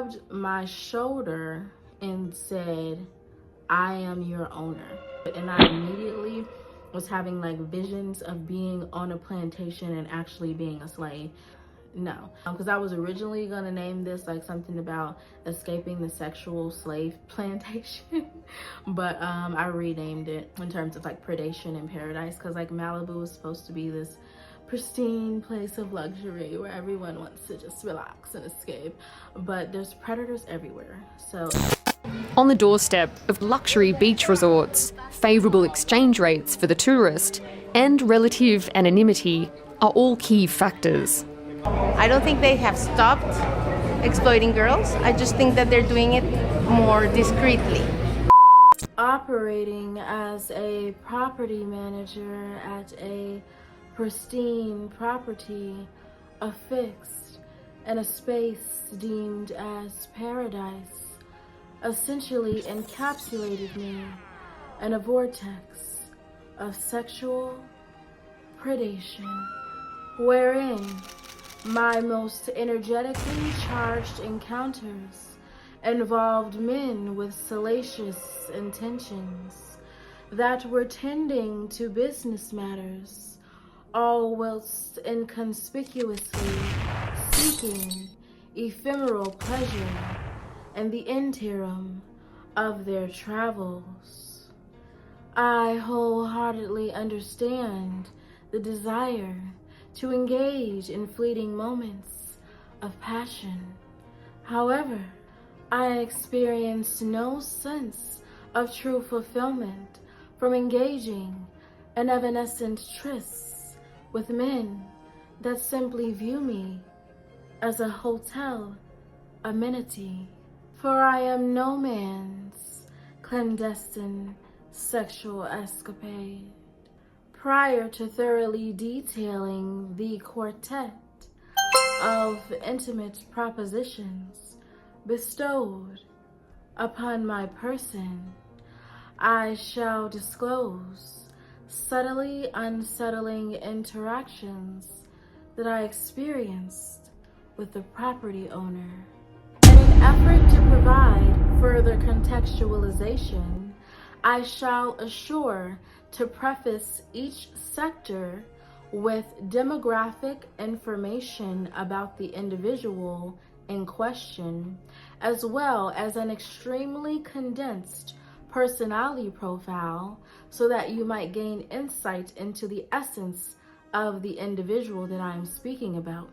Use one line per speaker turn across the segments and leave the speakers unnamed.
grabbed my shoulder and said, "I am your owner." And I immediately was having like visions of being on a plantation and actually being a slave. No, because I was originally gonna name this like something about escaping the sexual slave plantation, but I renamed it in terms of like predation in paradise, because like Malibu was supposed to be this pristine place of luxury where everyone wants to just relax and escape, but there's predators everywhere. So
On the doorstep of luxury beach resorts, favourable exchange rates for the tourist, and relative anonymity are all key factors.
I don't think they have stopped exploiting girls. I just think that they're doing it more discreetly.
operating as a property manager at a pristine property, affixed in a space deemed as paradise, essentially encapsulated me in a vortex of sexual predation, wherein my most energetically charged encounters involved men with salacious intentions that were tending to business matters, all whilst inconspicuously seeking ephemeral pleasure in the interim of their travels. I wholeheartedly understand the desire to engage in fleeting moments of passion. However, I experienced no sense of true fulfillment from engaging in evanescent trysts with men that simply view me as a hotel amenity. For I am no man's clandestine sexual escapade. Prior to thoroughly detailing the quartet of intimate propositions bestowed upon my person, I shall disclose subtly unsettling interactions that I experienced with the property owner. In an effort to provide further contextualization, I shall assure to preface each sector with demographic information about the individual in question, as well as an extremely condensed personality profile, so that you might gain insight into the essence of the individual that I am speaking about,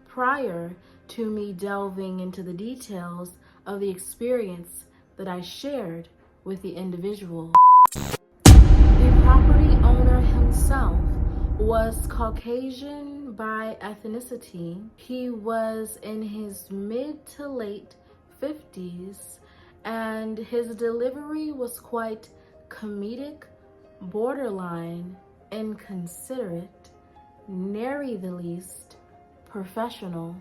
prior to me delving into the details of the experience that I shared with the individual. The property owner himself was Caucasian by ethnicity. He was in his mid to late 50s, and his delivery was quite comedic, borderline inconsiderate, nary the least professional,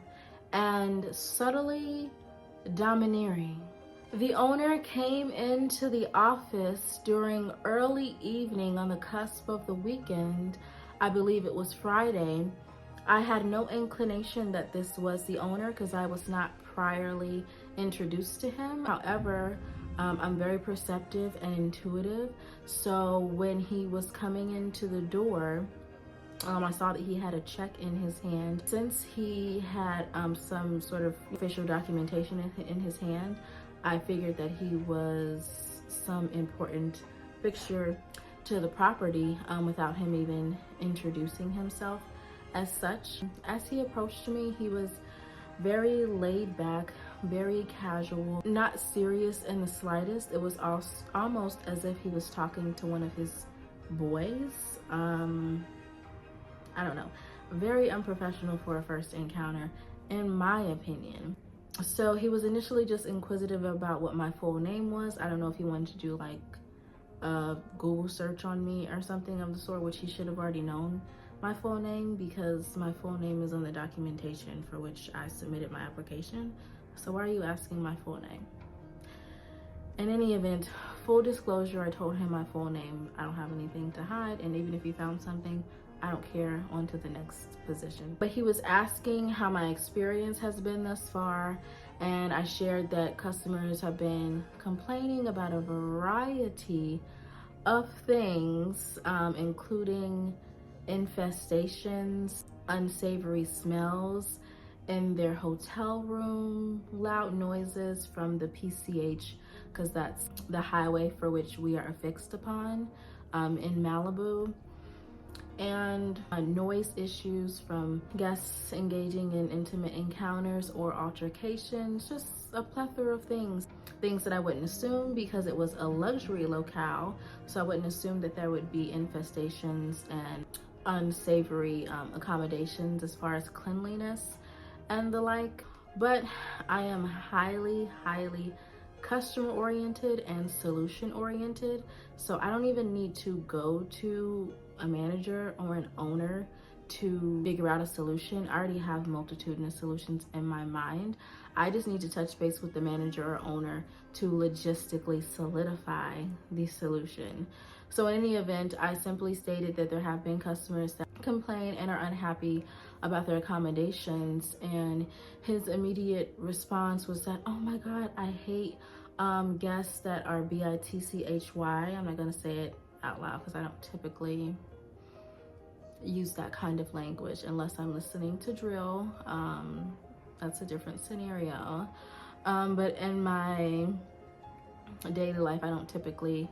and subtly domineering. The owner came into the office during early evening on the cusp of the weekend. I believe it was Friday. I had no inclination that this was the owner because I was not priorly introduced to him. However, I'm very perceptive and intuitive. So when he was coming into the door, I saw that he had a check in his hand. Since he had some sort of official documentation in his hand, I figured that he was some important fixture to the property without him even introducing himself as such. As he approached me, he was very laid back, very casual, not serious in the slightest. It was almost as if he was talking to one of his boys. I don't know, very unprofessional for a first encounter, in my opinion. So he was initially just inquisitive about what my full name was. I don't know if he wanted to do like a Google search on me or something of the sort, which he should have already known my full name because my full name is on the documentation for which I submitted my application. So why are you asking my full name? In any event, full disclosure, I told him my full name. I don't have anything to hide, and even if he found something, I don't care, on to the next position. But he was asking how my experience has been thus far and I shared that customers have been complaining about a variety of things, including infestations, unsavory smells in their hotel room, loud noises from the PCH, because that's the highway for which we are affixed upon in Malibu, and noise issues from guests engaging in intimate encounters or altercations, just a plethora of things that I wouldn't assume because it was a luxury locale, so I wouldn't assume that there would be infestations and unsavory accommodations as far as cleanliness and the like. But I am highly customer oriented and solution oriented, so I don't even need to go to a manager or an owner to figure out a solution. I already have multitudinous solutions in my mind. I just need to touch base with the manager or owner to logistically solidify the solution. So in any event, I simply stated that there have been customers that complain and are unhappy about their accommodations, and his immediate response was that, oh my God, I hate guests that are bitchy. I'm not gonna say it out loud because I don't typically use that kind of language unless I'm listening to drill. That's a different scenario. But in my daily life, I don't typically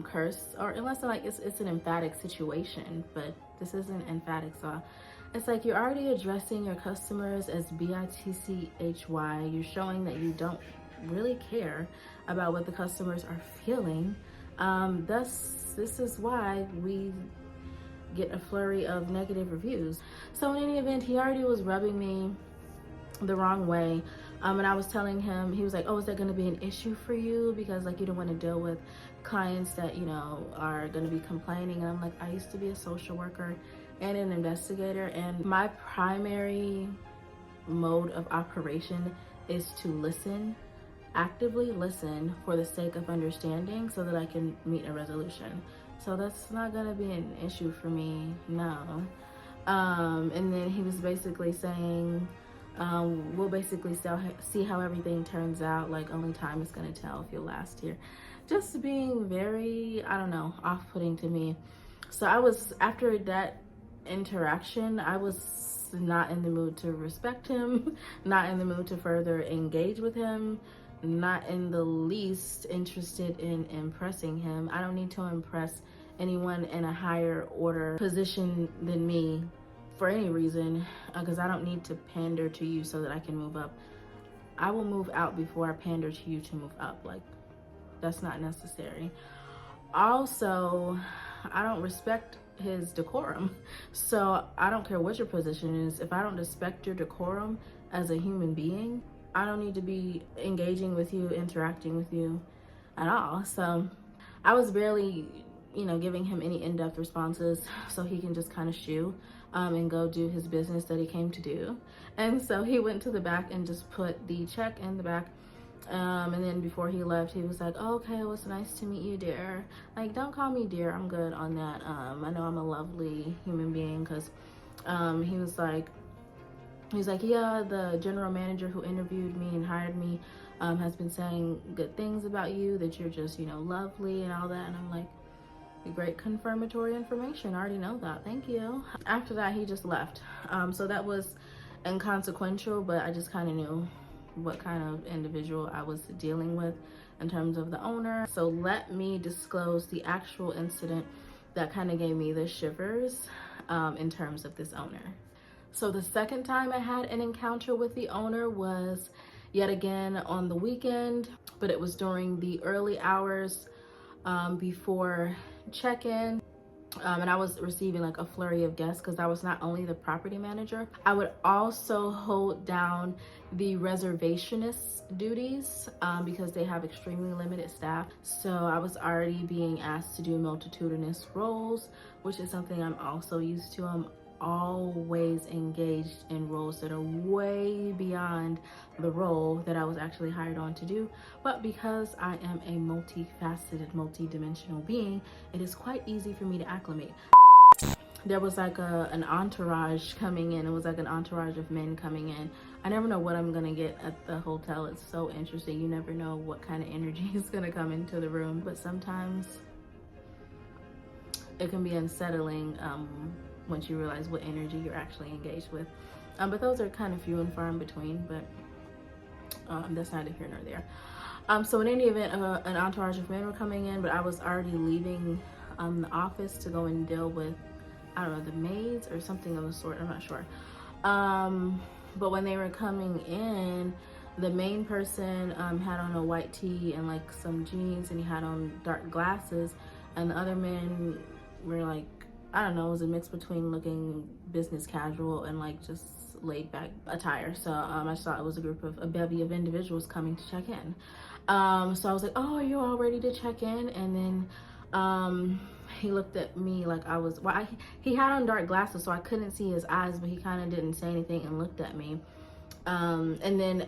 curse, or unless it's an emphatic situation, but this isn't emphatic. So it's like you're already addressing your customers as bitchy. You're showing that you don't really care about what the customers are feeling. This is why we get a flurry of negative reviews. So in any event, he already was rubbing me the wrong way. And I was telling him, he was like, oh, is that going to be an issue for you? Because like, you don't want to deal with clients that, you know, are going to be complaining. And I'm like, I used to be a social worker and an investigator, and my primary mode of operation is to listen, actively listen for the sake of understanding so that I can meet a resolution. So that's not going to be an issue for me, no. And then he was basically saying, we'll basically see how everything turns out, like only time is going to tell if you'll last here. Just being very, I don't know, off-putting to me. So I was, after that interaction, I was not in the mood to respect him, not in the mood to further engage with him, not in the least interested in impressing him. I don't need to impress anyone in a higher order position than me for any reason, because I don't need to pander to you so that I can move up. I will move out before I pander to you to move up. Like, that's not necessary. Also, I don't respect his decorum, so I don't care what your position is. If I don't respect your decorum as a human being, I don't need to be engaging with you, interacting with you at all. So I was barely, you know, giving him any in-depth responses so he can just kind of shoo and go do his business that he came to do. And so he went to the back and just put the check in the back. And then before he left, he was like, oh, okay, it was nice to meet you, dear. Like, don't call me dear, I'm good on that. I know I'm a lovely human being, because he was like, yeah, the general manager who interviewed me and hired me has been saying good things about you, that you're just, you know, lovely and all that. And I'm like, great confirmatory information. I already know that. Thank you. After that, he just left. So that was inconsequential, but I just kind of knew what kind of individual I was dealing with in terms of the owner. So let me disclose the actual incident that kind of gave me the shivers in terms of this owner. So the second time I had an encounter with the owner was yet again on the weekend, but it was during the early hours before check-in. And I was receiving like a flurry of guests because I was not only the property manager, I would also hold down the reservationist duties because they have extremely limited staff. So I was already being asked to do multitudinous roles, which is something I'm also used to. I'm always engaged in roles that are way beyond the role that I was actually hired on to do. But because I am a multifaceted, multi-dimensional being, it is quite easy for me to acclimate. there was like an entourage coming in. It was like an entourage of men coming in. I never know what I'm gonna get at the hotel. It's so interesting. You never know what kind of energy is gonna come into the room, but sometimes it can be unsettling once you realize what energy you're actually engaged with. But those are kind of few and far in between, but that's neither here nor there. So in any event, an entourage of men were coming in, but I was already leaving the office to go and deal with, I don't know, the maids or something of the sort, I'm not sure. But when they were coming in, the main person had on a white tee and like some jeans, and he had on dark glasses, and the other men were like, I don't know, it was a mix between looking business casual and like just laid back attire. So I saw it was a bevy of individuals coming to check in. So I was like, oh, are you all ready to check in? And then he looked at me like I was, well, he had on dark glasses, so I couldn't see his eyes, but he kind of didn't say anything and looked at me. And then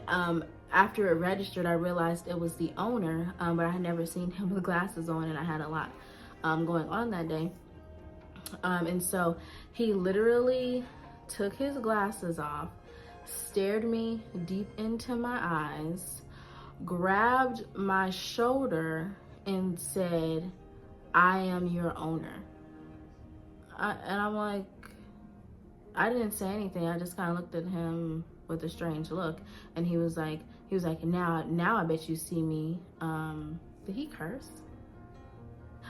after it registered, I realized it was the owner, but I had never seen him with glasses on, and I had a lot going on that day. And so he literally took his glasses off, stared me deep into my eyes, grabbed my shoulder and said, I am your owner. And I'm like, I didn't say anything. I just kind of looked at him with a strange look, and he was like, now I bet you see me. Did he curse?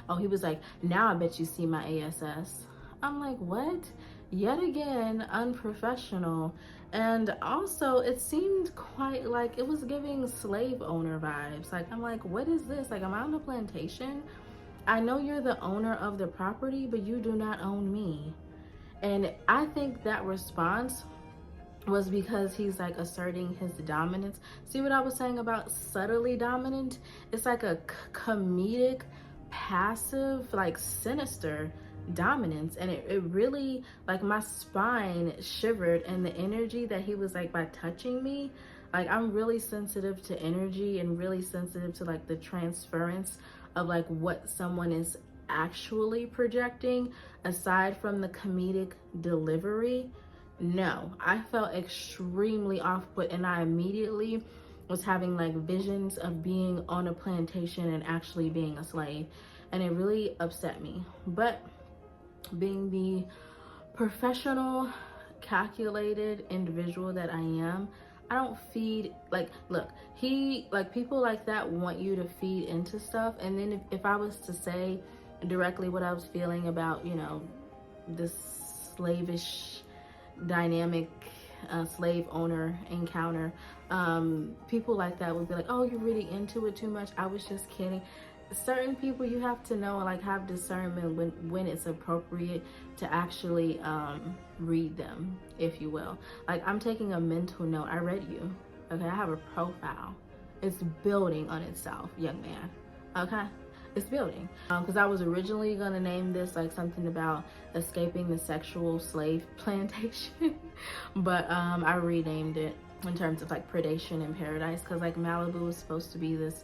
Oh, he was like, now I bet you see my ASS. I'm like, what? Yet again, unprofessional. And also, it seemed quite like it was giving slave owner vibes. Like, I'm like, what is this? Like, am I on a plantation? I know you're the owner of the property, but you do not own me. And I think that response was because he's like asserting his dominance. See what I was saying about subtly dominant? It's like a comedic, passive, like sinister dominance. And it really, like, my spine shivered, and the energy that he was like by touching me, like, I'm really sensitive to energy and really sensitive to like the transference of like what someone is actually projecting aside from the comedic delivery. No, I felt extremely off-put, and I immediately was having like visions of being on a plantation and actually being a slave, and it really upset me. But being the professional, calculated individual that I am, I don't feed, like, look, people like that want you to feed into stuff. And then if I was to say directly what I was feeling about, you know, this slavish dynamic, slave owner encounter, people like that would be like, oh, you're really into it too much. I was just kidding. Certain people, you have to know, like, have discernment when it's appropriate to actually read them, if you will. Like, I'm taking a mental note. I read you, okay? I have a profile. It's building on itself, young man, okay? It's building. Because I was originally gonna name this like something about escaping the sexual slave plantation, but I renamed it in terms of like predation in paradise, because like Malibu was supposed to be this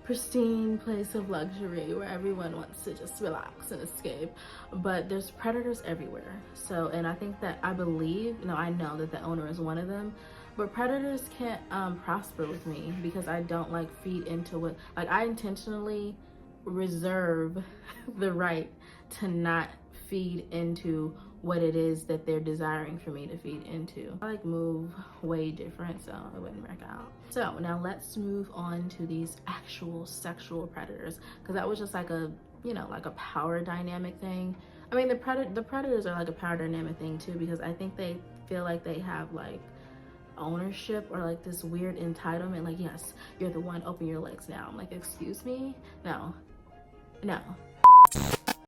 pristine place of luxury where everyone wants to just relax and escape, but there's predators everywhere. So, and I think that I know that the owner is one of them, but predators can't prosper with me because I don't like feed into what, like, I intentionally reserve the right to not feed into what it is that they're desiring for me to feed into. I like move way different, so it wouldn't work out. So now let's move on to these actual sexual predators, because that was just like a, you know, like a power dynamic thing. I mean, the predators are like a power dynamic thing too, because I think they feel like they have like ownership or like this weird entitlement, like, yes, you're the one, open your legs now. I'm like, excuse me? No,